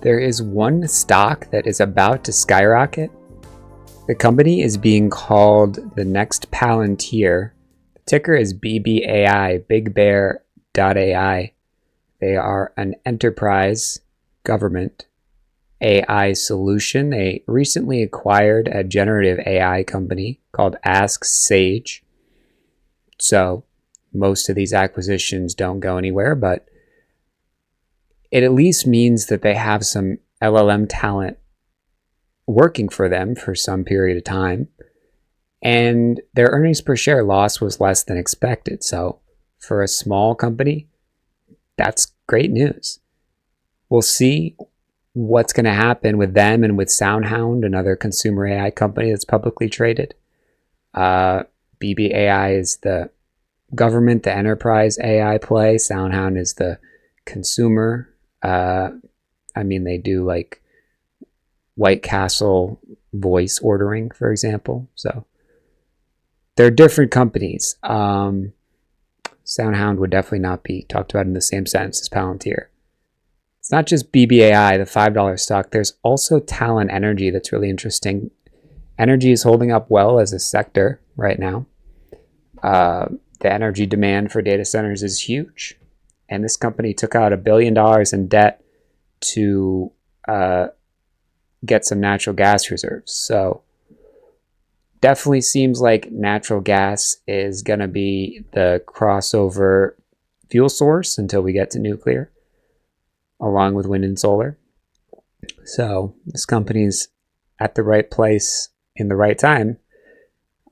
There is one stock that is about to skyrocket. The company is being called the next Palantir. The ticker is BBAI, BigBear.ai. They are an enterprise government AI solution. They recently acquired a generative AI company called Ask Sage. So most of these acquisitions don't go anywhere, but it at least means that they have some LLM talent working for them for some period of time. And their earnings per share loss was less than expected. So for a small company, that's great news. We'll see what's going to happen with them and with SoundHound, another consumer AI company that's publicly traded. BBAI is the government, the enterprise AI play. SoundHound is the consumer. They do like White Castle voice ordering, for example. So they're different companies. SoundHound would definitely not be talked about in the same sense as Palantir. It's not just BBAI, the $5 stock. There's also Talon Energy that's really interesting. Energy is holding up well as a sector right now. The energy demand for data centers is huge. And this company took out $1 billion in debt to get some natural gas reserves. So definitely seems like natural gas is going to be the crossover fuel source until we get to nuclear, along with wind and solar. So this company's at the right place in the right time.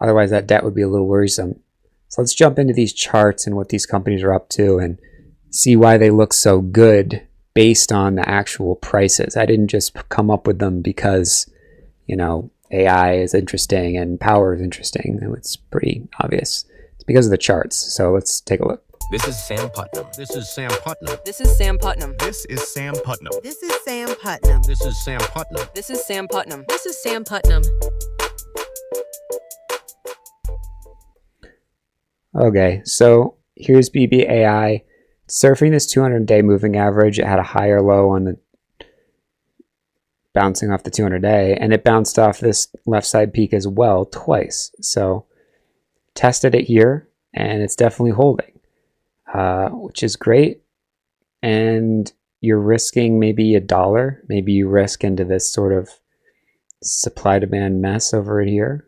Otherwise, that debt would be a little worrisome. So let's jump into these charts and what these companies are up to and see why they look so good based on the actual prices. I didn't just come up with them because, AI is interesting and power is interesting. It's pretty obvious. It's because of the charts. So let's take a look. This is Sam Putnam. This is Sam Putnam. This is Sam Putnam. This is Sam Putnam. This is Sam Putnam. This is Sam Putnam. This is Sam Putnam. This is Sam Putnam. Okay, so here's BBAI. Surfing this 200-day moving average. It had a higher low on the bouncing off the 200-day, and it bounced off this left side peak as well twice. So tested it here, and it's definitely holding, which is great. And you're risking maybe $1. Maybe you risk into this sort of supply-demand mess over here.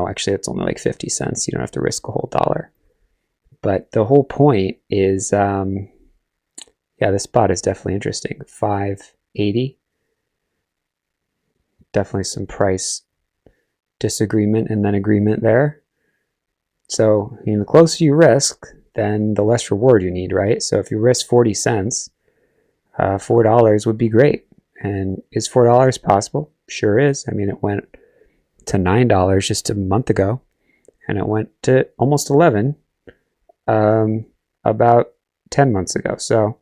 Actually it's only like 50 cents. You don't have to risk a whole $1. But the whole point is, this spot is definitely interesting. 580. Definitely some price disagreement and then agreement there. So, the closer you risk, then the less reward you need, right? So if you risk 40 cents, $4 would be great. And is $4 possible? Sure is. It went to $9 just a month ago, and it went to almost 11 about 10 months ago. So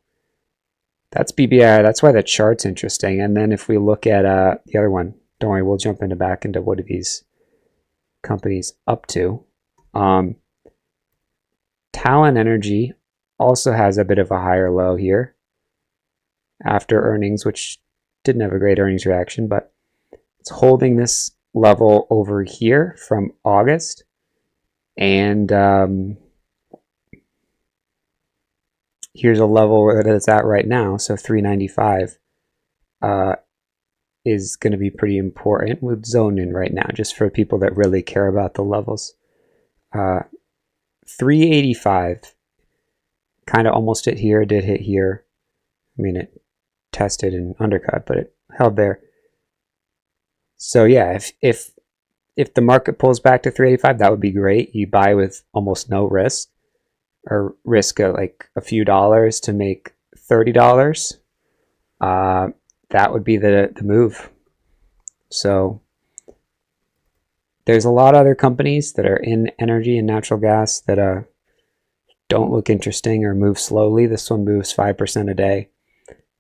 that's BBI. That's why the chart's interesting. And then if we look at the other one, don't worry, we'll jump back into what are these companies up to. Talon Energy also has a bit of a higher low here after earnings, which didn't have a great earnings reaction, but it's holding this level over here from August, and here's a level that it's at right now. So 395 is going to be pretty important. We'll zone in right now just for people that really care about the levels. 385 kind of almost hit here, did hit here. It tested and undercut, but it held there. So yeah, if the market pulls back to 385, that would be great. You buy with almost no risk, or risk like a few dollars to make $30. That would be the move. So there's a lot of other companies that are in energy and natural gas that don't look interesting or move slowly. This one moves 5% a day.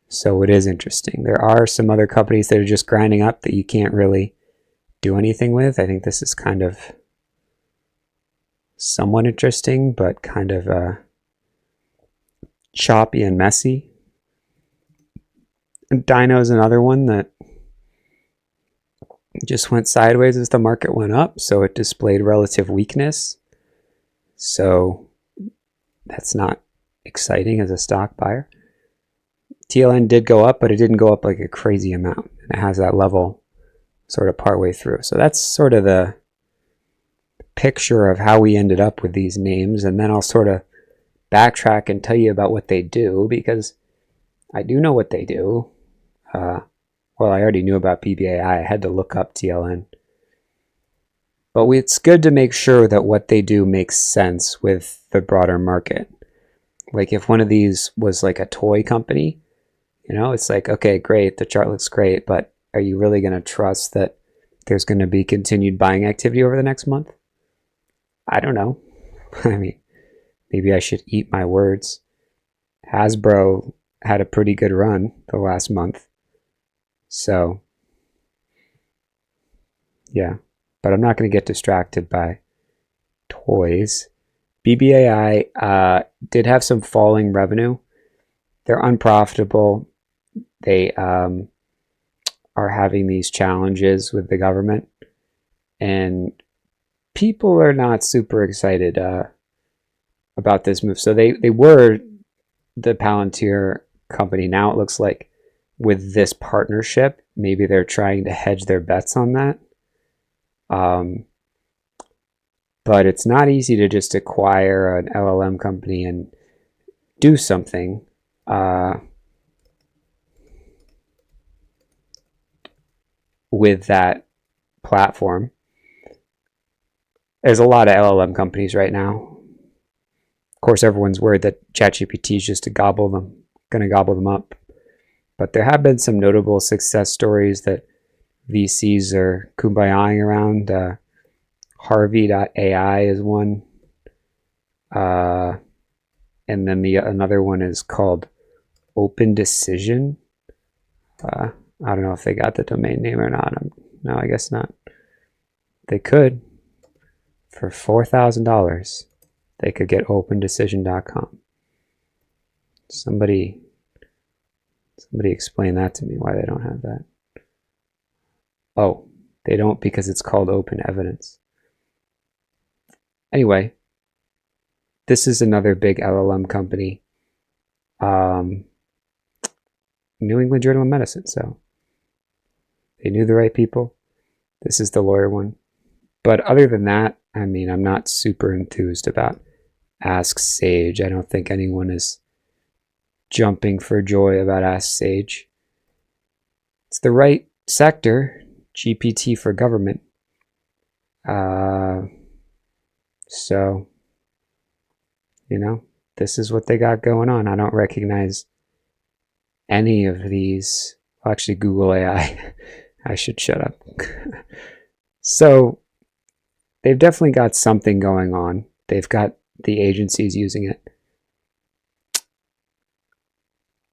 So it is interesting. There are some other companies that are just grinding up that you can't really do anything with. I think this is kind of somewhat interesting, but kind of choppy and messy. And Dino's another one that just went sideways as the market went up, so it displayed relative weakness. So that's not exciting as a stock buyer. TLN did go up, but it didn't go up like a crazy amount. And it has that level sort of partway through. So that's sort of the picture of how we ended up with these names. And then I'll sort of backtrack and tell you about what they do, because I do know what they do. Well, I already knew about BBAI. I had to look up TLN. But it's good to make sure that what they do makes sense with the broader market. Like if one of these was like a toy company, you know, it's like, okay, great, the chart looks great, but are you really going to trust that there's going to be continued buying activity over the next month? I don't know. I mean, maybe I should eat my words. Hasbro had a pretty good run the last month. So, yeah. But I'm not going to get distracted by toys. BBAI did have some falling revenue. They're unprofitable. They are having these challenges with the government. And people are not super excited about this move. So they were the Palantir company. Now it looks like with this partnership, maybe they're trying to hedge their bets on that. But it's not easy to just acquire an LLM company and do something. With that platform. There's a lot of LLM companies right now. Of course, everyone's worried that ChatGPT is just going to gobble them up. But there have been some notable success stories that VCs are kumbayaing around. Harvey.ai is one. And then another one is called Open Decision. I don't know if they got the domain name or not. No, I guess not. They could. For $4,000, they could get opendecision.com. Somebody explain that to me, why they don't have that. Oh, they don't because it's called open evidence. Anyway, this is another big LLM company. New England Journal of Medicine, so they knew the right people. This is the lawyer one. But other than that, I mean, I'm not super enthused about Ask Sage. I don't think anyone is jumping for joy about Ask Sage. It's the right sector, GPT for government. So, you know, this is what they got going on. I don't recognize any of these. Well, actually, Google AI. I should shut up. So, they've definitely got something going on. They've got the agencies using it.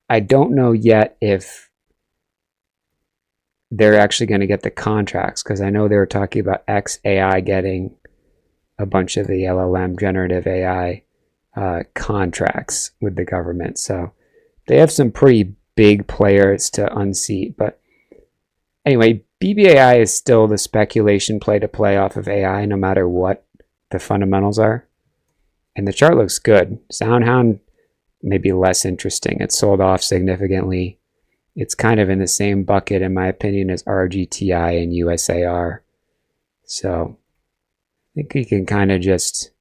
I don't know yet if they're actually going to get the contracts, because I know they were talking about XAI getting a bunch of the LLM generative AI contracts with the government. So they have some pretty big players to unseat. But anyway, BBAI is still the speculation play to play off of AI, no matter what the fundamentals are. And the chart looks good. SoundHound may be less interesting. It sold off significantly. It's kind of in the same bucket, in my opinion, as RGTI and USAR. So I think you can kind of just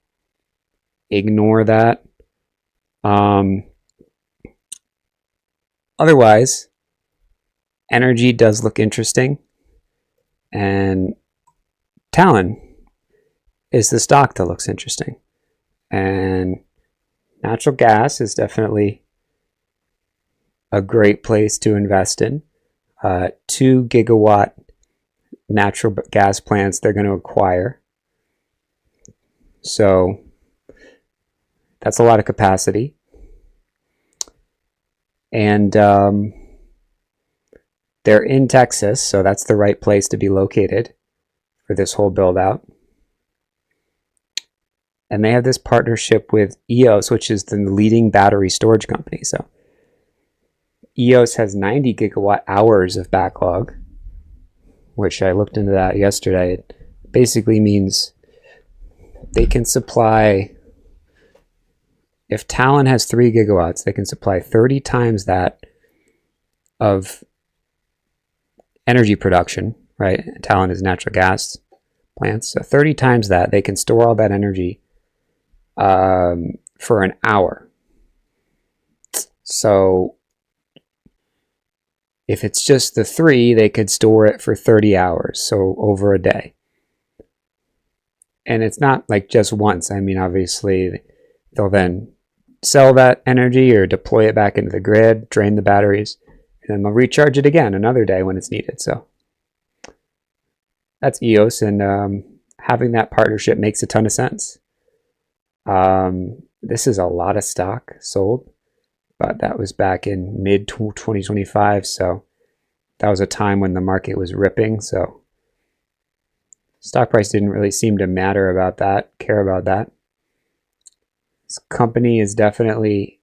ignore that. Otherwise, energy does look interesting. And Talon is the stock that looks interesting. And natural gas is definitely a great place to invest in. 2 gigawatt natural gas plants they're going to acquire. So that's a lot of capacity. And they're in Texas, so that's the right place to be located for this whole build out. And they have this partnership with EOS, which is the leading battery storage company. So EOS has 90 gigawatt hours of backlog, which I looked into that yesterday. It basically means they can supply, if Talon has 3 gigawatts, they can supply 30 times that of energy production, right? Talon is natural gas plants. So 30 times that, they can store all that energy for an hour. So if it's just the 3, they could store it for 30 hours, so over a day. And it's not like just once. I mean, obviously, they'll then sell that energy or deploy it back into the grid, drain the batteries, and then they'll recharge it again another day when it's needed. So that's EOS, and having that partnership makes a ton of sense. This is a lot of stock sold, but that was back in mid 2025, so that was a time when the market was ripping. So stock price didn't really seem to care about that. This company is definitely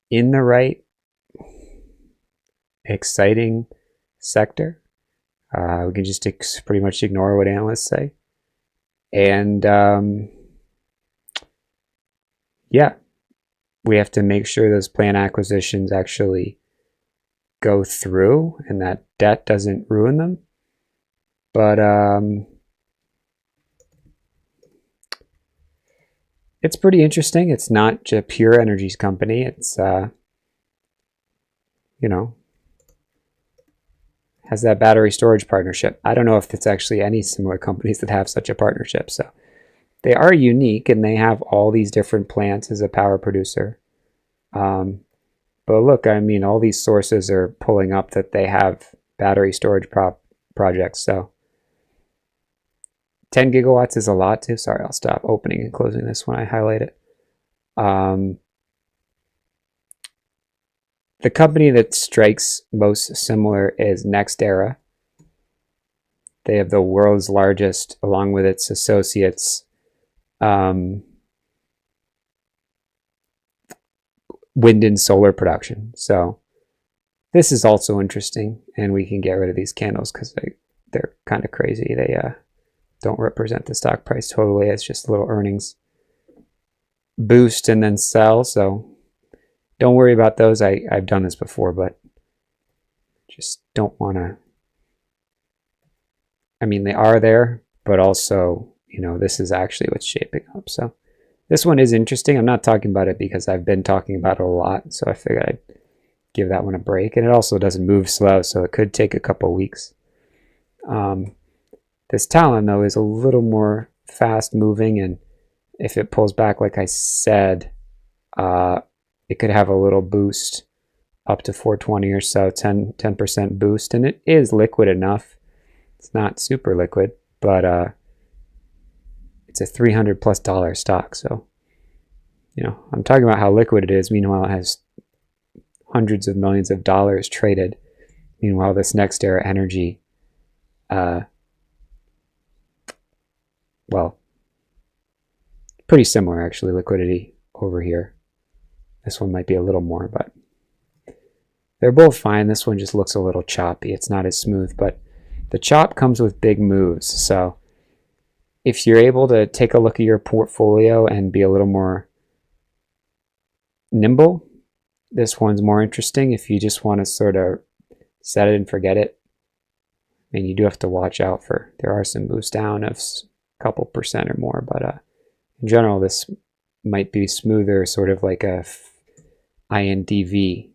in the right, exciting sector. We can just pretty much ignore what analysts say. And yeah, we have to make sure those planned acquisitions actually go through and that debt doesn't ruin them. But it's pretty interesting. It's not just a pure energies company. It's, has that battery storage partnership. I don't know if it's actually any similar companies that have such a partnership. So they are unique, and they have all these different plants as a power producer. But look, I mean, all these sources are pulling up that they have battery storage projects. So 10 gigawatts is a lot too. Sorry, I'll stop opening and closing this when I highlight it. The company that strikes most similar is NextEra. They have the world's largest, along with its associates, wind and solar production. So this is also interesting, and we can get rid of these candles because they're kind of crazy. They don't represent the stock price totally. It's just little earnings boost and then sell. So don't worry about those. I've done this before, but just don't want to. I mean, they are there, but also, this is actually what's shaping up. So this one is interesting. I'm not talking about it because I've been talking about it a lot, so I figured I'd give that one a break. And it also doesn't move slow, so it could take a couple weeks. This Talon, though, is a little more fast moving, and if it pulls back, like I said, it could have a little boost up to 420 or so, 10% boost, and it is liquid enough. It's not super liquid, but it's a $300+ stock. So, I'm talking about how liquid it is. Meanwhile, it has hundreds of millions of dollars traded. Meanwhile, this NextEra Energy, well, pretty similar actually, liquidity over here. This one might be a little more, but they're both fine. This one just looks a little choppy. It's not as smooth, but the chop comes with big moves. So if you're able to take a look at your portfolio and be a little more nimble, this one's more interesting. If you just want to sort of set it and forget it, I mean, you do have to watch out there are some boosts down of a couple percent or more, but in general, this might be smoother, sort of like a INDV.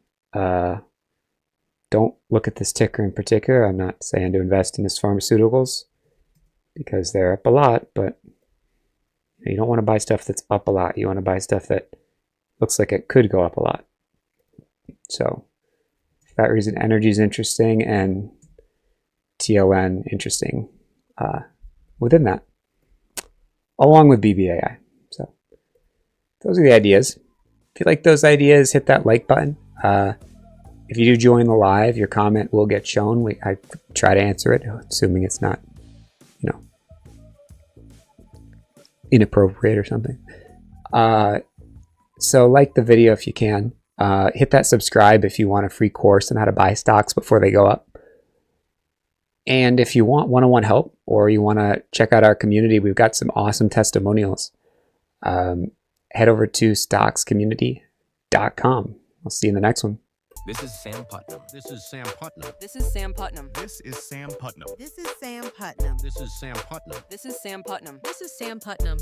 Don't look at this ticker in particular. I'm not saying to invest in this pharmaceuticals because they're up a lot, but you don't want to buy stuff that's up a lot. You want to buy stuff that looks like it could go up a lot. So for that reason, energy is interesting and TLN interesting within that, along with BBAI. So those are the ideas. If you like those ideas, hit that like button. If you do join the live, your comment will get shown. I try to answer it, assuming it's not, inappropriate or something. So like the video if you can. Hit that subscribe if you want a free course on how to buy stocks before they go up. And if you want one-on-one help or you want to check out our community, we've got some awesome testimonials. Head over to stockscommunity.com. I'll see you in the next one. This is Sam Putnam. This is Sam Putnam. This is Sam Putnam. This is Sam Putnam. This is Sam Putnam. This is Sam Putnam. This is Sam Putnam. This is Sam Putnam.